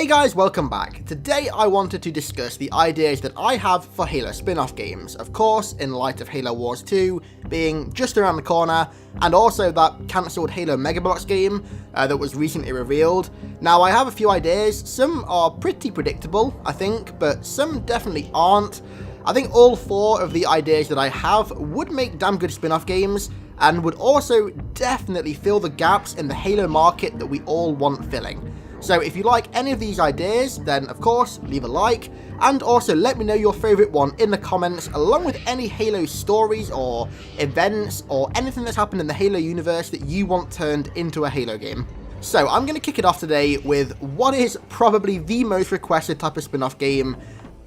Hey guys, welcome back. Today I wanted to discuss the ideas that I have for Halo spin-off games, of course in light of Halo Wars 2 being just around the corner, and also that cancelled Halo Mega Bloks game that was recently revealed. Now I have a few ideas, some are pretty predictable I think, but some definitely aren't. I think all four of the ideas that I have would make damn good spin-off games, and would also definitely fill the gaps in the Halo market that we all want filling. So if you like any of these ideas, then of course leave a like, and also let me know your favourite one in the comments, along with any Halo stories or events or anything that's happened in the Halo universe that you want turned into a Halo game. So I'm going to kick it off today with what is probably the most requested type of spin-off game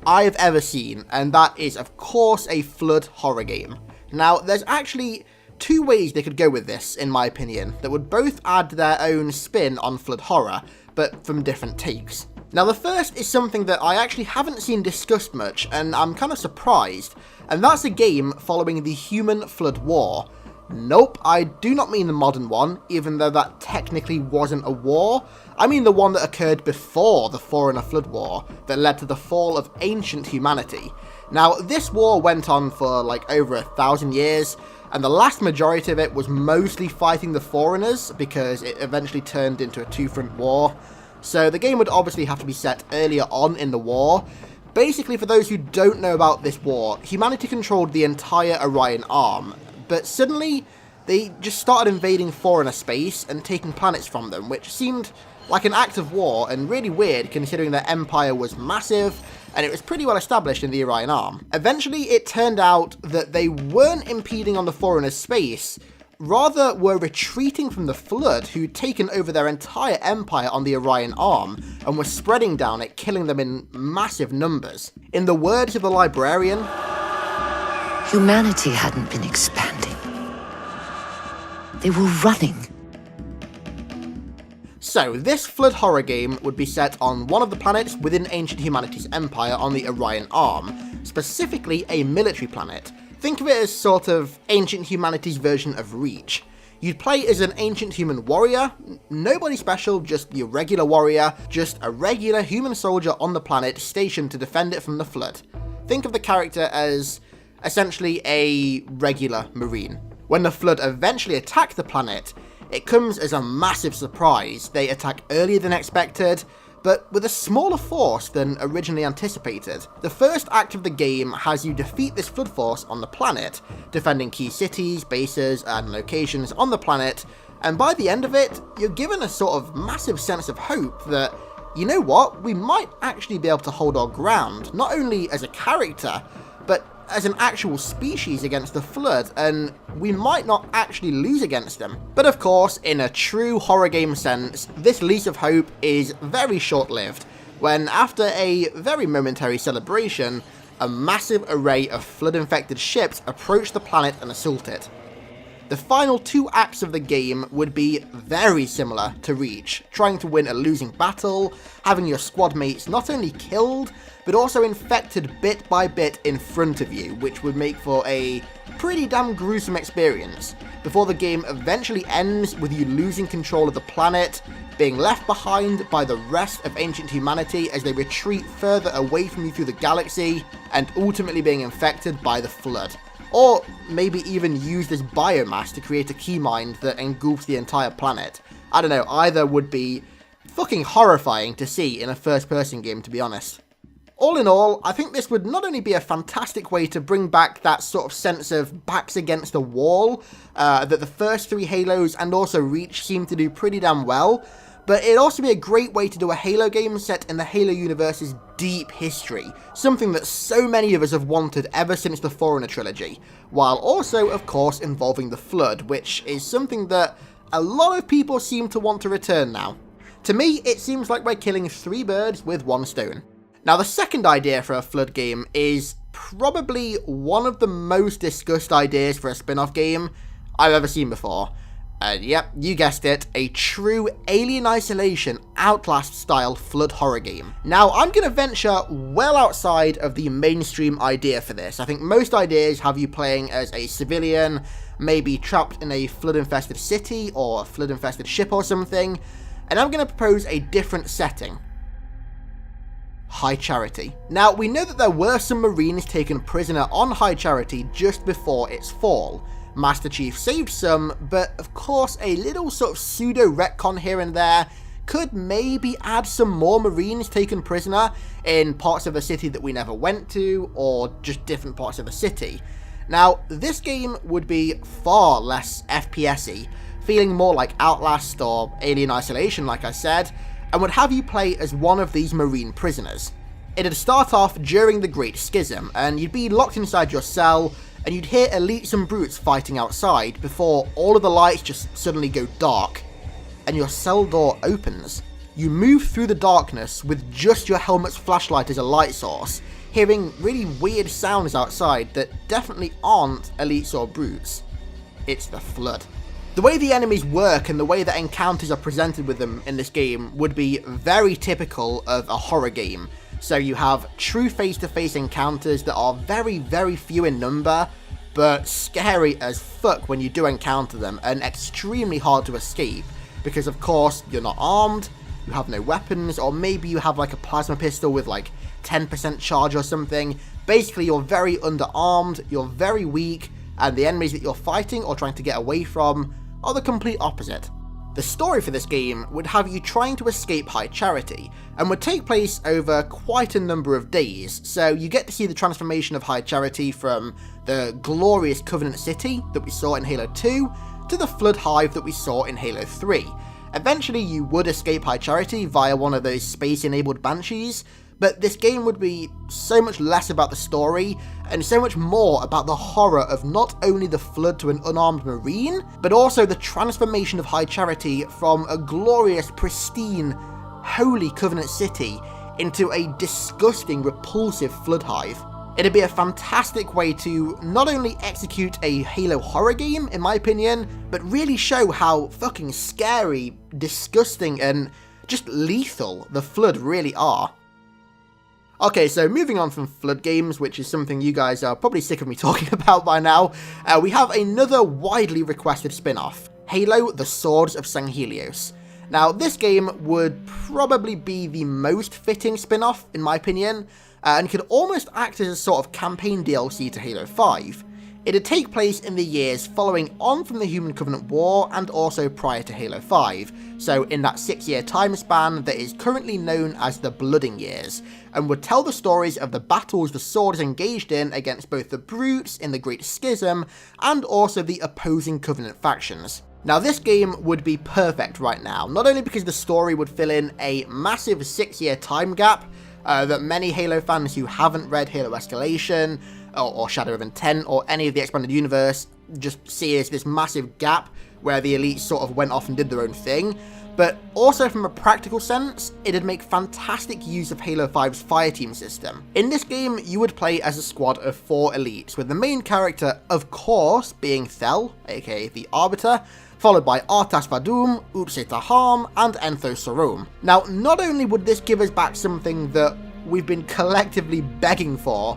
I've ever seen, and that is of course a Flood horror game. Now there's actually two ways they could go with this, in my opinion, that would both add their own spin on Flood horror, but from different takes. Now the first is something that I actually haven't seen discussed much, and I'm kind of surprised, and that's a game following the Human Flood War. Nope, I do not mean the modern one, even though that technically wasn't a war. I mean the one that occurred before the Forerunner Flood War, that led to the fall of ancient humanity. Now this war went on for like over 1,000 years, and the last majority of it was mostly fighting the Forerunners, because it eventually turned into a two-front war. So the game would obviously have to be set earlier on in the war. Basically, for those who don't know about this war, humanity controlled the entire Orion Arm, but suddenly they just started invading Forerunner space and taking planets from them, which seemed like an act of war, and really weird considering their empire was massive, and it was pretty well established in the Orion Arm. Eventually, it turned out that they weren't impeding on the Forerunners' space, rather were retreating from the Flood, who'd taken over their entire empire on the Orion Arm, and were spreading down it, killing them in massive numbers. In the words of the librarian, humanity hadn't been expanding. They were running. So, this Flood horror game would be set on one of the planets within ancient humanity's empire on the Orion Arm, specifically a military planet. Think of it as sort of ancient humanity's version of Reach. You'd play as an ancient human warrior, nobody special, just your regular warrior, just a regular human soldier on the planet stationed to defend it from the Flood. Think of the character as essentially a regular marine. When the Flood eventually attack the planet, it comes as a massive surprise. They attack earlier than expected, but with a smaller force than originally anticipated. The first act of the game has you defeat this Flood force on the planet, defending key cities, bases, and locations on the planet, and by the end of it, you're given a sort of massive sense of hope that, you know what, we might actually be able to hold our ground, not only as a character, but as an actual species against the Flood, and we might not actually lose against them. But of course, in a true horror game sense, this lease of hope is very short-lived, when after a very momentary celebration, a massive array of Flood-infected ships approach the planet and assault it. The final two acts of the game would be very similar to Reach, trying to win a losing battle, having your squad mates not only killed, but also infected bit by bit in front of you, which would make for a pretty damn gruesome experience, before the game eventually ends with you losing control of the planet, being left behind by the rest of ancient humanity as they retreat further away from you through the galaxy, and ultimately being infected by the Flood. Or maybe even used as biomass to create a keymind that engulfs the entire planet. I don't know, either would be fucking horrifying to see in a first-person game, to be honest. All in all, I think this would not only be a fantastic way to bring back that sort of sense of backs against the wall that the first three Halos and also Reach seem to do pretty damn well, but it'd also be a great way to do a Halo game set in the Halo universe's deep history, something that so many of us have wanted ever since the Forerunner trilogy, while also, of course, involving the Flood, which is something that a lot of people seem to want to return now. To me, it seems like we're killing three birds with one stone. Now, the second idea for a Flood game is probably one of the most discussed ideas for a spin-off game I've ever seen before. Yep, you guessed it, a true Alien Isolation Outlast-style Flood horror game. Now, I'm going to venture well outside of the mainstream idea for this. I think most ideas have you playing as a civilian, maybe trapped in a Flood-infested city or a Flood-infested ship or something, and I'm going to propose a different setting. High Charity. Now, we know that there were some Marines taken prisoner on High Charity just before its fall. Master Chief saved some, but of course a little sort of pseudo-retcon here and there could maybe add some more Marines taken prisoner in parts of the city that we never went to, or just different parts of the city. Now, this game would be far less FPS-y, feeling more like Outlast or Alien Isolation, like I said, and would have you play as one of these Marine prisoners. It'd start off during the Great Schism, and you'd be locked inside your cell, and you'd hear elites and brutes fighting outside before all of the lights just suddenly go dark, and your cell door opens. You move through the darkness with just your helmet's flashlight as a light source, hearing really weird sounds outside that definitely aren't elites or brutes. It's the Flood. The way the enemies work and the way that encounters are presented with them in this game would be very typical of a horror game. So you have true face-to-face encounters that are very, very few in number, but scary as fuck when you do encounter them, and extremely hard to escape, because of course you're not armed, you have no weapons, or maybe you have like a plasma pistol with like 10% charge or something. Basically you're very underarmed, you're very weak, and the enemies that you're fighting or trying to get away from are the complete opposite. The story for this game would have you trying to escape High Charity, and would take place over quite a number of days, so you get to see the transformation of High Charity from the glorious Covenant City that we saw in Halo 2, to the Flood Hive that we saw in Halo 3. Eventually you would escape High Charity via one of those space-enabled Banshees, but this game would be so much less about the story, and so much more about the horror of not only the Flood to an unarmed Marine, but also the transformation of High Charity from a glorious, pristine, holy Covenant City into a disgusting, repulsive Flood Hive. It'd be a fantastic way to not only execute a Halo horror game, in my opinion, but really show how fucking scary, disgusting, and just lethal the Flood really are. Okay, so moving on from Flood games, which is something you guys are probably sick of me talking about by now, we have another widely requested spin-off, Halo: The Swords of Sanghelios. Now, this game would probably be the most fitting spin-off, in my opinion, and could almost act as a sort of campaign DLC to Halo 5. It'd take place in the years following on from the Human Covenant War and also prior to Halo 5, so in that 6-year time span that is currently known as the Blooding Years, and would tell the stories of the battles the Swords engaged in against both the Brutes in the Great Schism and also the opposing Covenant factions. Now, this game would be perfect right now, not only because the story would fill in a massive 6-year time gap that many Halo fans who haven't read Halo Escalation or Shadow of Intent or any of the expanded universe just see as this massive gap where the elites sort of went off and did their own thing, but also from a practical sense, it'd make fantastic use of Halo 5's fireteam system. In this game, you would play as a squad of 4 elites, with the main character, of course, being Thel, aka the Arbiter, followed by Artas Vadum, Upse Taham, and Enthos Sarum. Now, not only would this give us back something that we've been collectively begging for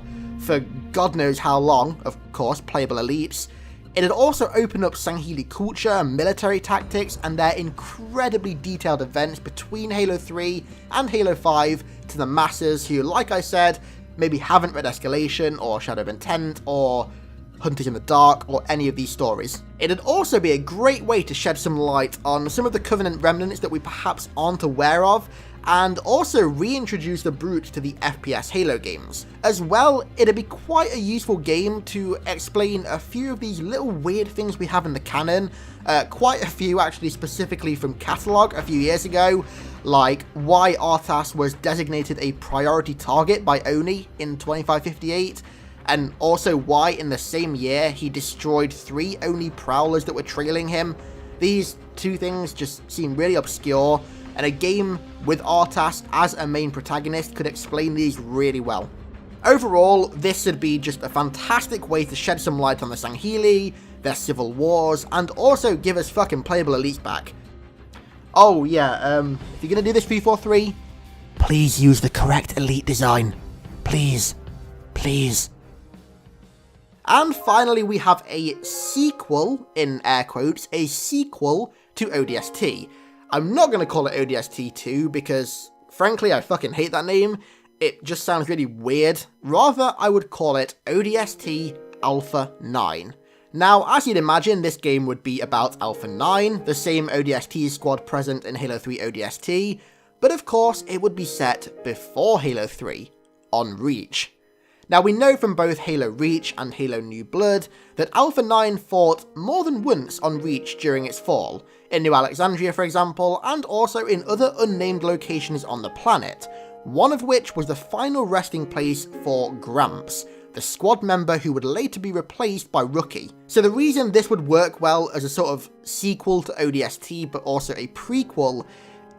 God knows how long, of course, playable elites, it'd also open up Sangheli culture, military tactics, and their incredibly detailed events between Halo 3 and Halo 5 to the masses who, like I said, maybe haven't read Escalation or Shadow of Intent or Hunters in the Dark or any of these stories. It'd also be a great way to shed some light on some of the Covenant remnants that we perhaps aren't aware of, and also reintroduce the Brutes to the FPS Halo games. As well, it'd be quite a useful game to explain a few of these little weird things we have in the canon, quite a few actually specifically from Catalog a few years ago, like why Arthas was designated a priority target by Oni in 2558, and also why in the same year he destroyed 3 Oni Prowlers that were trailing him. These 2 things just seem really obscure, and a game with Arthas as a main protagonist could explain these really well. Overall, this would be just a fantastic way to shed some light on the Sangheli, their civil wars, and also give us fucking playable elites back. Oh yeah, if you're gonna do this 343, please use the correct elite design. Please. Please. And finally, we have a sequel, in air quotes, a sequel to ODST. I'm not going to call it ODST 2 because, frankly, I fucking hate that name. It just sounds really weird. Rather, I would call it ODST Alpha 9. Now, as you'd imagine, this game would be about Alpha 9, the same ODST squad present in Halo 3 ODST, but of course it would be set before Halo 3, on Reach. Now, we know from both Halo Reach and Halo New Blood that Alpha 9 fought more than once on Reach during its fall, in New Alexandria for example, and also in other unnamed locations on the planet, one of which was the final resting place for Gramps, the squad member who would later be replaced by Rookie. So the reason this would work well as a sort of sequel to ODST but also a prequel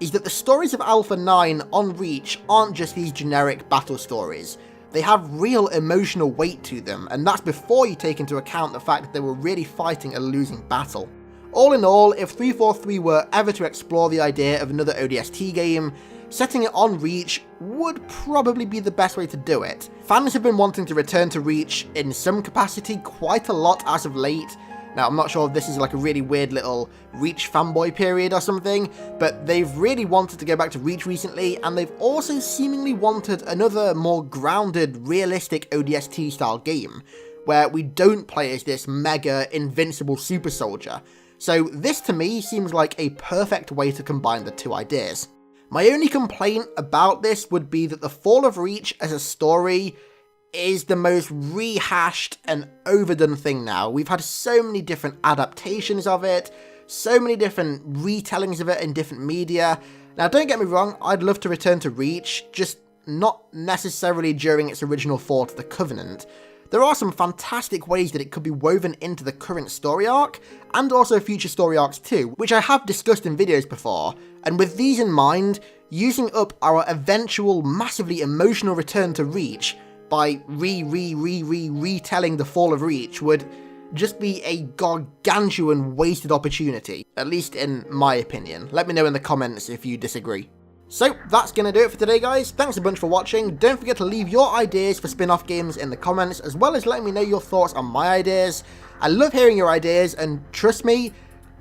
is that the stories of Alpha 9 on Reach aren't just these generic battle stories. They have real emotional weight to them, and that's before you take into account the fact that they were really fighting a losing battle. All in all, if 343 were ever to explore the idea of another ODST game, setting it on Reach would probably be the best way to do it. Fans have been wanting to return to Reach in some capacity quite a lot as of late. Now, I'm not sure if this is like a really weird little Reach fanboy period or something, but they've really wanted to go back to Reach recently, and they've also seemingly wanted another more grounded, realistic ODST style game, where we don't play as this mega, invincible super soldier. So this to me seems like a perfect way to combine the two ideas. My only complaint about this would be that the Fall of Reach as a story is the most rehashed and overdone thing now. We've had so many different adaptations of it, so many different retellings of it in different media. Now, don't get me wrong, I'd love to return to Reach, just not necessarily during its original fall to the Covenant. There are some fantastic ways that it could be woven into the current story arc, and also future story arcs too, which I have discussed in videos before, and with these in mind, using up our eventual massively emotional return to Reach by retelling the Fall of Reach would just be a gargantuan wasted opportunity, at least in my opinion. Let me know in the comments if you disagree. So that's going to do it for today, guys. Thanks a bunch for watching. Don't forget to leave your ideas for spin-off games in the comments, as well as letting me know your thoughts on my ideas. I love hearing your ideas, and trust me,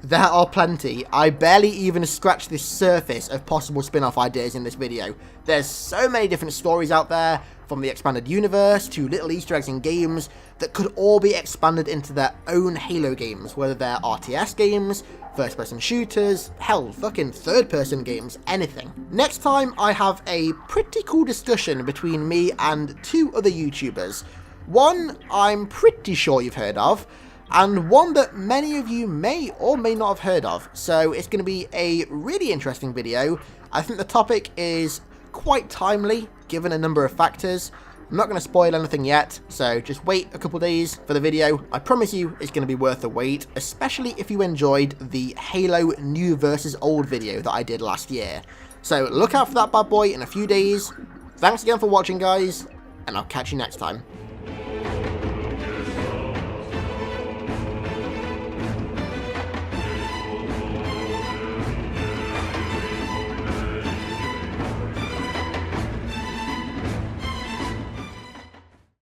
there are plenty. I barely even scratched the surface of possible spin-off ideas in this video. There's so many different stories out there, from the expanded universe to little Easter eggs in games, that could all be expanded into their own Halo games, whether they're RTS games, first-person shooters, hell, fucking third-person games, anything. Next time, I have a pretty cool discussion between me and two other YouTubers. One I'm pretty sure you've heard of, and one that many of you may or may not have heard of. So it's going to be a really interesting video. I think the topic is quite timely, given a number of factors. I'm not going to spoil anything yet, so just wait a couple days for the video. I promise you it's going to be worth the wait, especially if you enjoyed the Halo New versus Old video that I did last year. So look out for that bad boy in a few days. Thanks again for watching, guys, and I'll catch you next time.